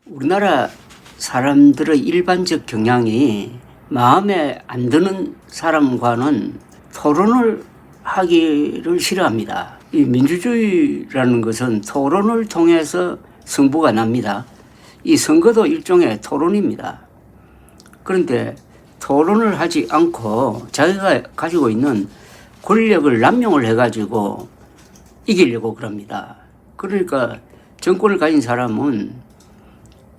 우리나라 사람들의 일반적 경향이 마음에 안 드는 사람과는 토론을 하기를 싫어합니다. 이 민주주의라는 것은 토론을 통해서 승부가 납니다. 이 선거도 일종의 토론입니다. 그런데 토론을 하지 않고 자기가 가지고 있는 권력을 남용을 해가지고 이기려고 그럽니다. 그러니까 정권을 가진 사람은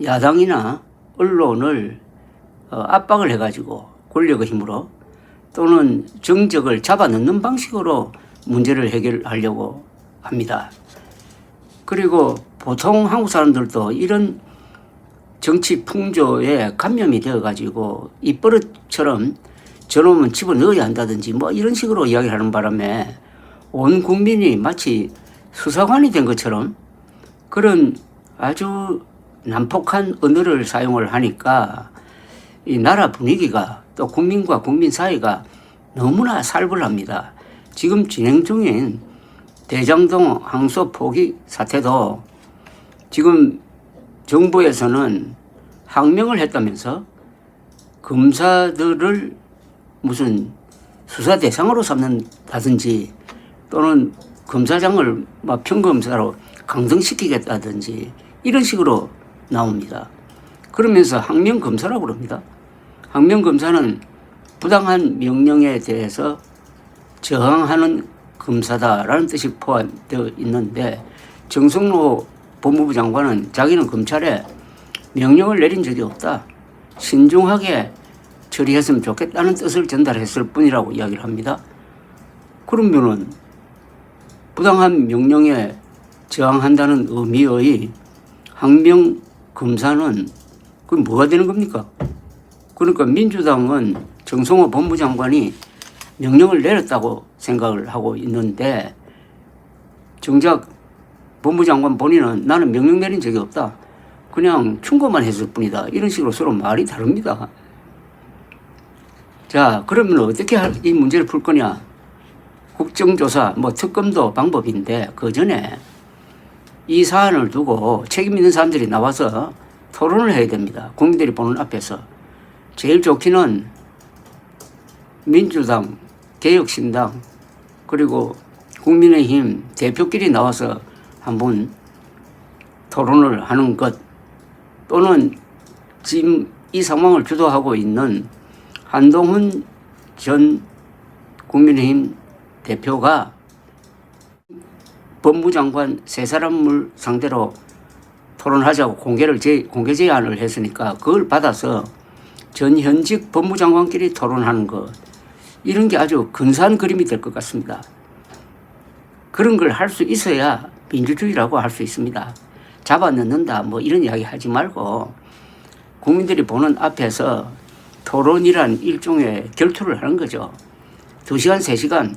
야당이나 언론을 압박을 해가지고 권력의 힘으로 또는 정적을 잡아넣는 방식으로 문제를 해결하려고 합니다. 그리고 보통 한국 사람들도 이런 정치 풍조에 감염이 되어가지고 입버릇처럼 저놈은 집어넣어야 한다든지 뭐 이런 식으로 이야기를 하는 바람에 온 국민이 마치 수사관이 된 것처럼 그런 아주 난폭한 언어를 사용을 하니까 이 나라 분위기가 또 국민과 국민 사이가 너무나 살벌합니다. 지금 진행 중인 대장동 항소 포기 사태도 지금 정부에서는 항명을 했다면서 검사들을 무슨 수사 대상으로 삼는다든지 또는 검사장을 평검사로 강등시키겠다든지 이런 식으로 나옵니다. 그러면서 항명검사라고 그럽니다. 항명검사는 부당한 명령에 대해서 저항하는 검사다라는 뜻이 포함되어 있는데 정성로 법무부 장관은 자기는 검찰에 명령을 내린 적이 없다. 신중하게 처리했으면 좋겠다는 뜻을 전달했을 뿐이라고 이야기를 합니다. 그러면은 부당한 명령에 저항한다는 의미의 항명 검사는 그게 뭐가 되는 겁니까? 그러니까 민주당은 정성호 법무장관이 명령을 내렸다고 생각을 하고 있는데 정작 법무장관 본인은 나는 명령 내린 적이 없다. 그냥 충고만 했을 뿐이다. 이런 식으로 서로 말이 다릅니다. 자, 그러면 어떻게 이 문제를 풀 거냐? 국정조사, 특검도 방법인데 그 전에 이 사안을 두고 책임 있는 사람들이 나와서 토론을 해야 됩니다. 국민들이 보는 앞에서. 제일 좋기는 민주당, 개혁신당, 그리고 국민의힘 대표끼리 나와서 한번 토론을 하는 것 또는 지금 이 상황을 주도하고 있는 한동훈 전 국민의힘 대표가 법무장관 세 사람을 상대로 토론하자고 공개 제안을 했으니까 그걸 받아서 전 현직 법무장관끼리 토론하는 것 이런 게 아주 근사한 그림이 될 것 같습니다. 그런 걸 할 수 있어야 민주주의라고 할 수 있습니다. 잡아넣는다 이런 이야기 하지 말고 국민들이 보는 앞에서 토론이란 일종의 결투를 하는 거죠. 2시간, 3시간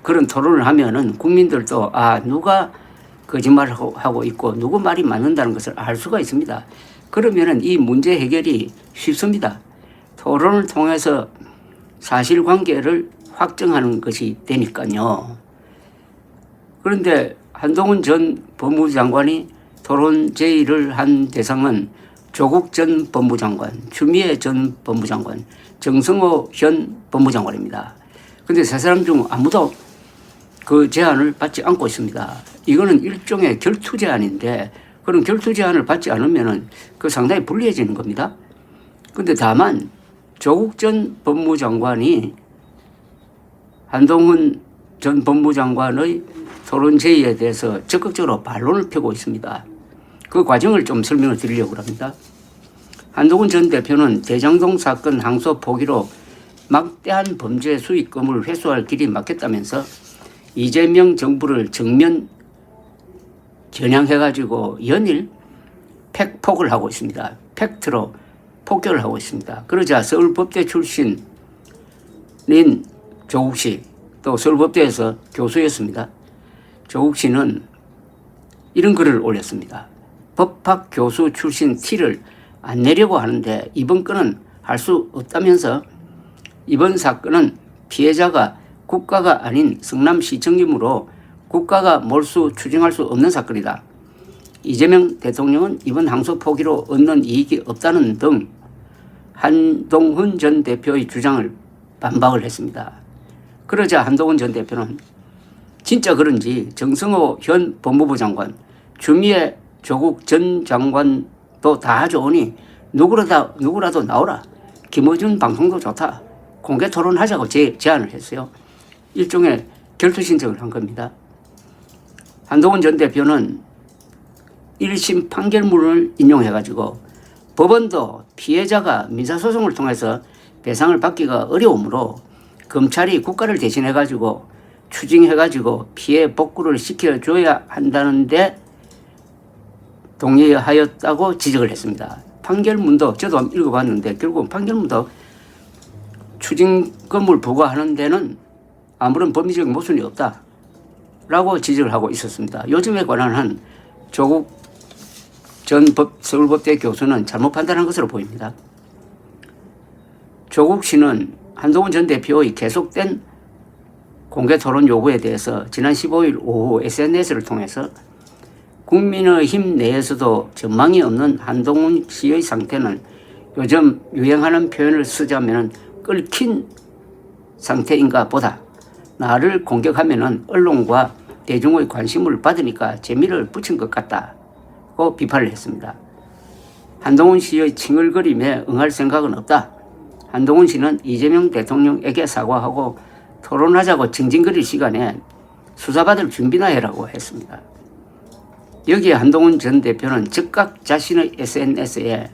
그런 토론을 하면은 국민들도 누가 거짓말을 하고 있고 누구 말이 맞는다는 것을 알 수가 있습니다. 그러면은 이 문제 해결이 쉽습니다. 토론을 통해서 사실관계를 확정하는 것이 되니까요. 그런데 한동훈 전 법무부 장관이 토론 제의를 한 대상은 조국 전 법무장관, 추미애 전 법무장관, 정성호 현 법무장관입니다. 그런데 세 사람 중 아무도 그 제안을 받지 않고 있습니다. 이거는 일종의 결투 제안인데 그런 결투 제안을 받지 않으면은 그 상당히 불리해지는 겁니다. 그런데 다만 조국 전 법무장관이 한동훈 전 법무장관의 토론 제의에 대해서 적극적으로 반론을 펴고 있습니다. 그 과정을 좀 설명을 드리려고 합니다. 한동훈 전 대표는 대장동 사건 항소 포기로 막대한 범죄 수익금을 회수할 길이 막혔다면서 이재명 정부를 정면 겨냥해가지고 연일 팩폭을 하고 있습니다. 팩트로 폭격을 하고 있습니다. 그러자 서울법대 출신인 조국 씨, 또 서울법대에서 교수였습니다. 조국 씨는 이런 글을 올렸습니다. 법학 교수 출신 티를 안 내려고 하는데 이번 건은 할 수 없다면서 이번 사건은 피해자가 국가가 아닌 성남시청이므로 국가가 몰수 추정할 수 없는 사건이다. 이재명 대통령은 이번 항소 포기로 얻는 이익이 없다는 등 한동훈 전 대표의 주장을 반박을 했습니다. 그러자 한동훈 전 대표는 진짜 그런지 정성호 현 법무부 장관, 추미애 조국 전 장관도 다 하죠오니 누구라도 나오라. 김어준 방송도 좋다. 공개 토론하자고 제안을 했어요. 일종의 결투 신청을 한 겁니다. 한동훈 전 대표는 1심 판결문을 인용해가지고 법원도 피해자가 민사소송을 통해서 배상을 받기가 어려우므로 검찰이 국가를 대신해가지고 추징해가지고 피해 복구를 시켜줘야 한다는데 동의하였다고 지적을 했습니다. 판결문도 저도 읽어봤는데 결국 판결문도 추징금을 부과하는 데는 아무런 법리적 모순이 없다라고 지적을 하고 있었습니다. 요즘에 관한 한 조국 전 서울법대 교수는 잘못 판단한 것으로 보입니다. 조국 씨는 한동훈 전 대표의 계속된 공개 토론 요구에 대해서 지난 15일 오후 SNS를 통해서 국민의힘 내에서도 전망이 없는 한동훈 씨의 상태는 요즘 유행하는 표현을 쓰자면 끓긴 상태인가 보다. 나를 공격하면 언론과 대중의 관심을 받으니까 재미를 붙인 것 같다고 비판을 했습니다. 한동훈 씨의 칭얼거림에 응할 생각은 없다. 한동훈 씨는 이재명 대통령에게 사과하고 토론하자고 징징거릴 시간에 수사받을 준비나 해라고 했습니다. 여기에 한동훈 전 대표는 즉각 자신의 SNS에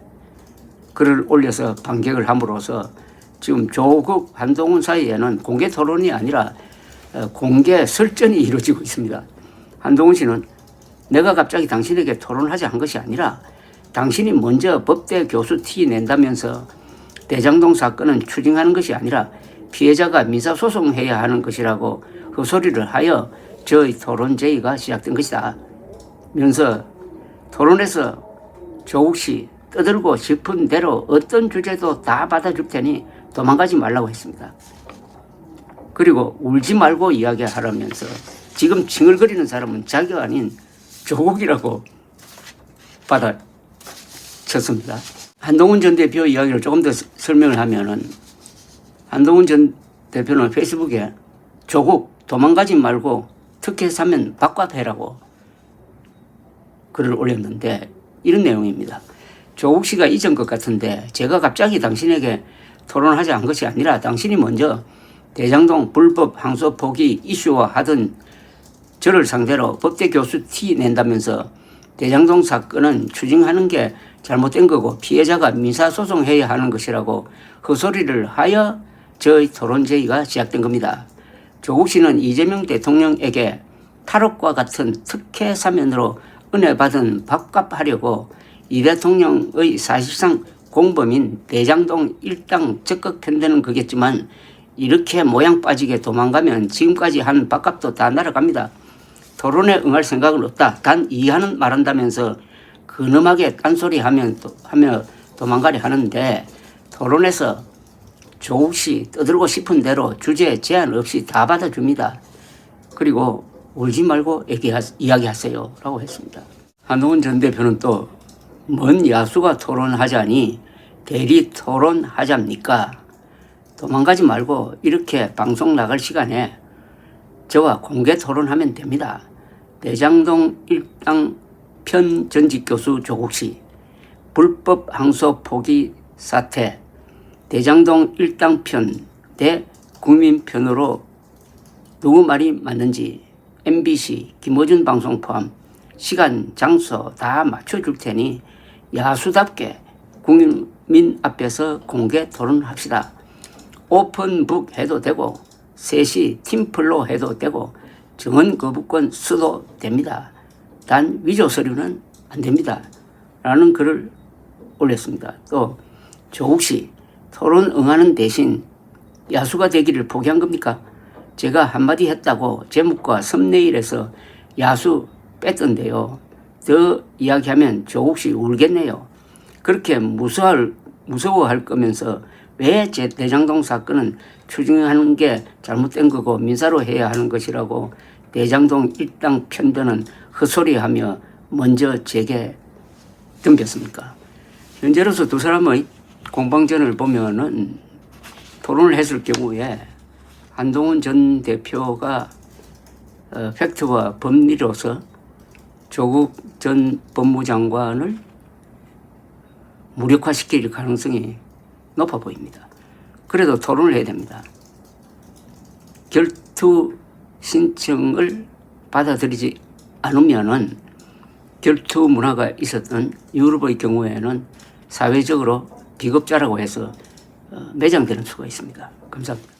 글을 올려서 반격을 함으로써 지금 조국 한동훈 사이에는 공개 토론이 아니라 공개 설전이 이루어지고 있습니다. 한동훈 씨는 내가 갑자기 당신에게 토론하자 한 것이 아니라 당신이 먼저 법대 교수 티 낸다면서 대장동 사건은 추징하는 것이 아니라 피해자가 민사소송해야 하는 것이라고 헛소리를 하여 저의 토론 제의가 시작된 것이다. 면서 토론에서 조국 씨 떠들고 싶은 대로 어떤 주제도 다 받아줄 테니 도망가지 말라고 했습니다. 그리고 울지 말고 이야기하라면서 지금 칭얼거리는 사람은 자기가 아닌 조국이라고 받아쳤습니다. 한동훈 전 대표 이야기를 조금 더 설명을 하면은 한동훈 전 대표는 페이스북에 조국 도망가지 말고 특혜 사면 박과해라고 글을 올렸는데 이런 내용입니다. 조국 씨가 잊은 것 같은데 제가 갑자기 당신에게 토론하자 한 것이 아니라 당신이 먼저 대장동 불법 항소 포기 이슈화 하던 저를 상대로 법대 교수 티 낸다면서 대장동 사건은 추징하는 게 잘못된 거고 피해자가 민사소송해야 하는 것이라고 헛소리를 하여 저의 토론 제의가 시작된 겁니다. 조국 씨는 이재명 대통령에게 탈옥과 같은 특혜 사면으로 은혜 받은 밥값하려고 이 대통령의 사실상 공범인 대장동 일당 적극 편드는 거겠지만 이렇게 모양 빠지게 도망가면 지금까지 한 밥값도 다 날아갑니다. 토론에 응할 생각은 없다. 단 이해하는 말한다면서 근엄하게 딴소리하며 도망가려 하는데 토론에서 조국 씨 떠들고 싶은 대로 주제 제한 없이 다 받아줍니다. 그리고 울지 말고 이야기하세요 라고 했습니다. 한동훈 전 대표는 또 뭔 야수가 토론하자니 대리 토론하자입니까? 도망가지 말고 이렇게 방송 나갈 시간에 저와 공개 토론하면 됩니다. 대장동 일당 편 전직 교수 조국 씨, 불법 항소 포기 사태, 대장동 일당 편 대 국민 편으로 누구 말이 맞는지 MBC, 김어준 방송 포함 시간, 장소 다 맞춰줄 테니 야수답게 국민 앞에서 공개 토론합시다. 오픈북 해도 되고 셋이 팀플로 해도 되고 정원 거부권 써도 됩니다. 단 위조 서류는 안 됩니다. 라는 글을 올렸습니다. 또 조국 씨 토론 응하는 대신 야수가 되기를 포기한 겁니까? 제가 한마디 했다고 제목과 썸네일에서 야수 뺐던데요. 더 이야기하면 조국 씨 울겠네요. 그렇게 무서워할 거면서 왜 제 대장동 사건은 추징하는 게 잘못된 거고 민사로 해야 하는 것이라고 대장동 일당 편드는 헛소리하며 먼저 제게 덤볐습니까? 현재로서 두 사람의 공방전을 보면은 토론을 했을 경우에 한동훈 전 대표가 팩트와 법리로서 조국 전 법무장관을 무력화시킬 가능성이 높아 보입니다. 그래도 토론을 해야 됩니다. 결투 신청을 받아들이지 않으면은 결투 문화가 있었던 유럽의 경우에는 사회적으로 비겁자라고 해서 매장되는 수가 있습니다. 감사합니다.